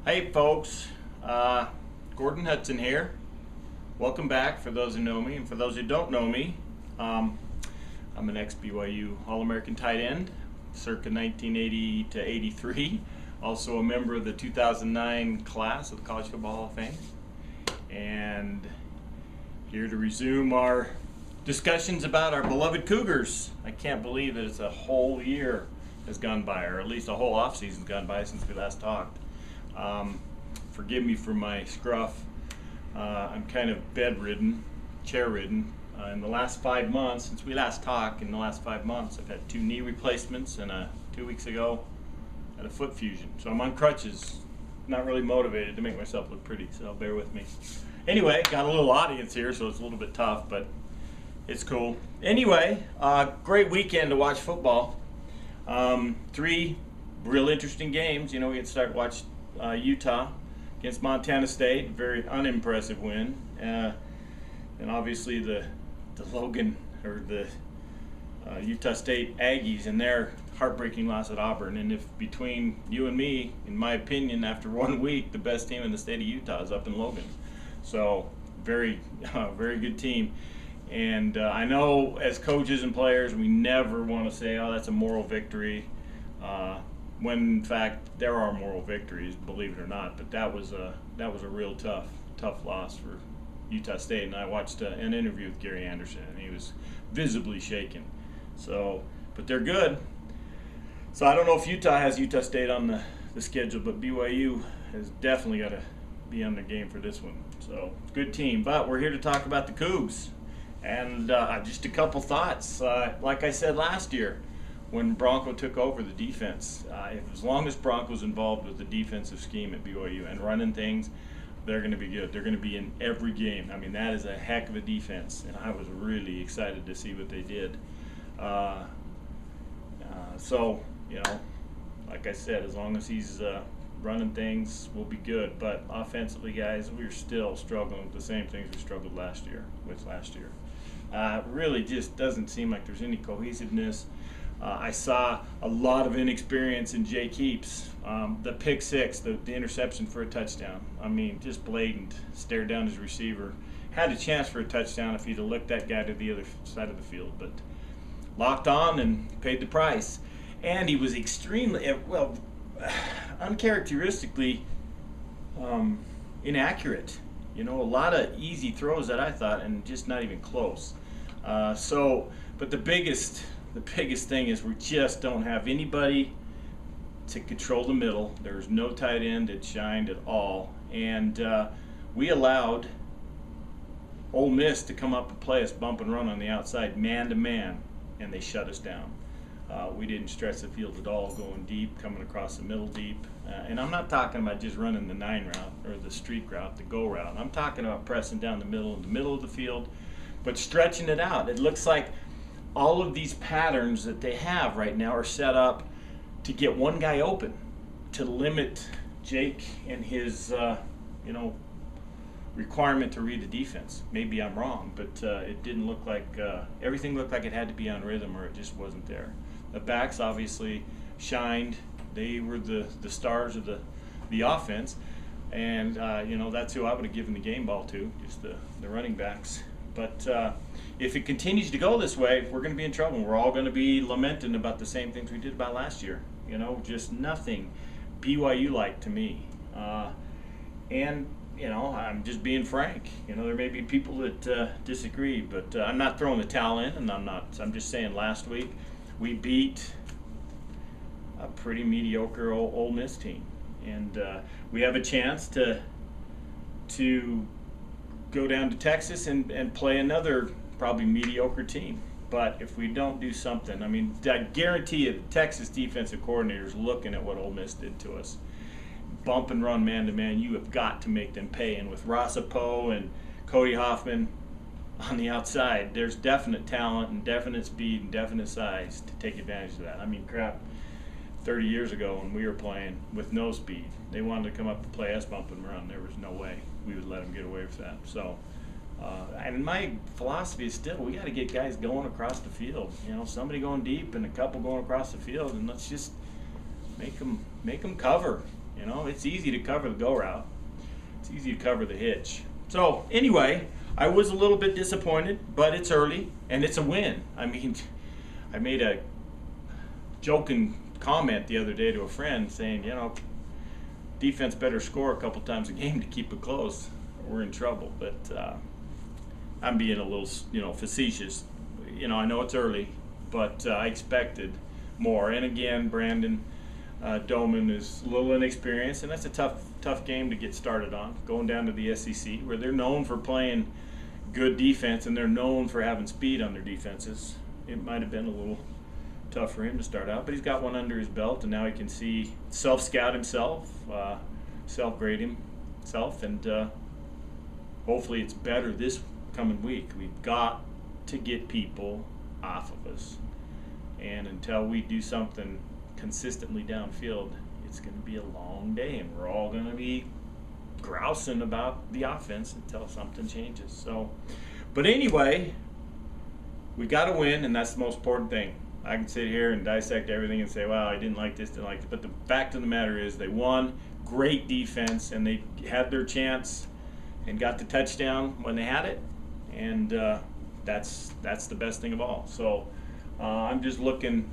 Hey folks, Gordon Hudson here. Welcome back for those who know me, and for those who don't know me, I'm an ex-BYU All-American tight end, circa 1980 to 83. Also a member of the 2009 class of the College Football Hall of Fame. And here to resume our discussions about our beloved Cougars. I can't believe that it's a whole year has gone by, or at least a whole off season's gone by since we last talked. Forgive me for my scruff. I'm kind of bedridden, chair-ridden. In the last 5 months, since we last talked, in the last 5 months, I've had 2 knee replacements, and 2 weeks ago, had a foot fusion. So I'm on crutches, not really motivated to make myself look pretty, so bear with me. Anyway, got a little audience here, so it's a little bit tough, but it's cool. Anyway, great weekend to watch football. 3 real interesting games. You know, we had to start watch Utah against Montana State, very unimpressive win, and obviously the Logan or the Utah State Aggies and their heartbreaking loss at Auburn. And if between you and me, in my opinion, after 1 week, the best team in the state of Utah is up in Logan. So very good team. And I know as coaches and players, we never want to say, oh, that's a moral victory. When in fact there are moral victories, believe it or not. But that was a real tough loss for Utah State. And I watched an interview with Gary Anderson, and he was visibly shaken. So, but they're good. So I don't know if Utah has Utah State on the schedule, but BYU has definitely got to be on their game for this one. So good team. But we're here to talk about the Cougs, and just a couple thoughts. Like I said last year, when Bronco took over the defense, as long as Bronco's involved with the defensive scheme at BYU and running things, they're going to be good. They're going to be in every game. I mean, that is a heck of a defense, and I was really excited to see what they did. So, you know, like I said, as long as he's running things, we'll be good. But offensively, guys, we're still struggling with the same things we struggled with last year. Really just doesn't seem like there's any cohesiveness. I saw a lot of inexperience in Jake Heaps. The pick six, the interception for a touchdown. I mean, just blatant. Stared down his receiver. Had a chance for a touchdown if he'd have looked that guy to the other side of the field, but locked on and paid the price. And he was extremely, uncharacteristically inaccurate. You know, a lot of easy throws that I thought, and just not even close. But the biggest thing is we just don't have anybody to control the middle. There's no tight end that shined at all, and we allowed Ole-Miss to come up and play us bump and run on the outside, man to man, and they shut us down. We didn't stretch the field at all, going deep, coming across the middle deep. And I'm not talking about just running the 9 route or the streak route, the go route. I'm talking about pressing down the middle of the field, but stretching it out. It looks like all of these patterns that they have right now are set up to get one guy open, to limit Jake and his, requirement to read the defense. Maybe I'm wrong, but it didn't look like everything looked like it had to be on rhythm, or it just wasn't there. The backs obviously shined. They were the stars of the offense, and that's who I would have given the game ball to, just the running backs. But if it continues to go this way, we're going to be in trouble. We're all going to be lamenting about the same things we did about last year. You know, just nothing BYU-like to me. And I'm just being frank. You know, there may be people that disagree, but I'm not throwing the towel in, and I'm just saying last week we beat a pretty mediocre Ole Miss team, and we have a chance to go down to Texas and play another probably mediocre team. But if we don't do something, I mean, I guarantee you the Texas defensive coordinator's looking at what Ole Miss did to us. Bump and run man-to-man, you have got to make them pay. And with Rosapo and Cody Hoffman on the outside, there's definite talent and definite speed and definite size to take advantage of that. I mean, crap, 30 years ago when we were playing with no speed, they wanted to come up and play us bump and run. There was no way we would let them get away with that. So, and my philosophy is still, we got to get guys going across the field. You know, somebody going deep and a couple going across the field, and let's just make them cover. You know, it's easy to cover the go route. It's easy to cover the hitch. So anyway, I was a little bit disappointed, but it's early and it's a win. I mean, I made a joking comment the other day to a friend saying, you know, defense better score a couple times a game to keep it close. We're in trouble. But I'm being a little, you know, facetious. You know, I know it's early, but I expected more. And again, Brandon Doman is a little inexperienced, and that's a tough game to get started on. Going down to the SEC, where they're known for playing good defense, and they're known for having speed on their defenses. It might have been a little tough for him to start out, but he's got one under his belt, and now he can see self-scout himself, self-grade himself, and hopefully it's better this coming week. We've got to get people off of us, and until we do something consistently downfield, it's going to be a long day, and we're all going to be grousing about the offense until something changes. So, but anyway, we got to win, and that's the most important thing. I can sit here and dissect everything and say, well, I didn't like this, didn't like it, but the fact of the matter is they won. Great defense, and they had their chance and got the touchdown when they had it, and that's the best thing of all. So I'm just looking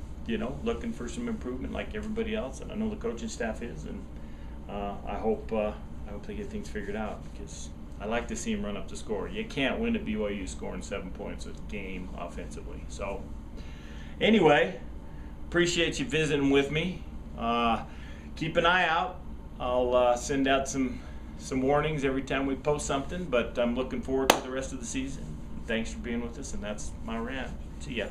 for some improvement like everybody else, and I know the coaching staff is, and I hope they get things figured out, because I like to see them run up the score. You can't win at BYU scoring 7 points a game offensively. So anyway, appreciate you visiting with me. Keep an eye out. I'll send out some warnings every time we post something, but I'm looking forward to the rest of the season. Thanks for being with us, and that's my rant. See ya.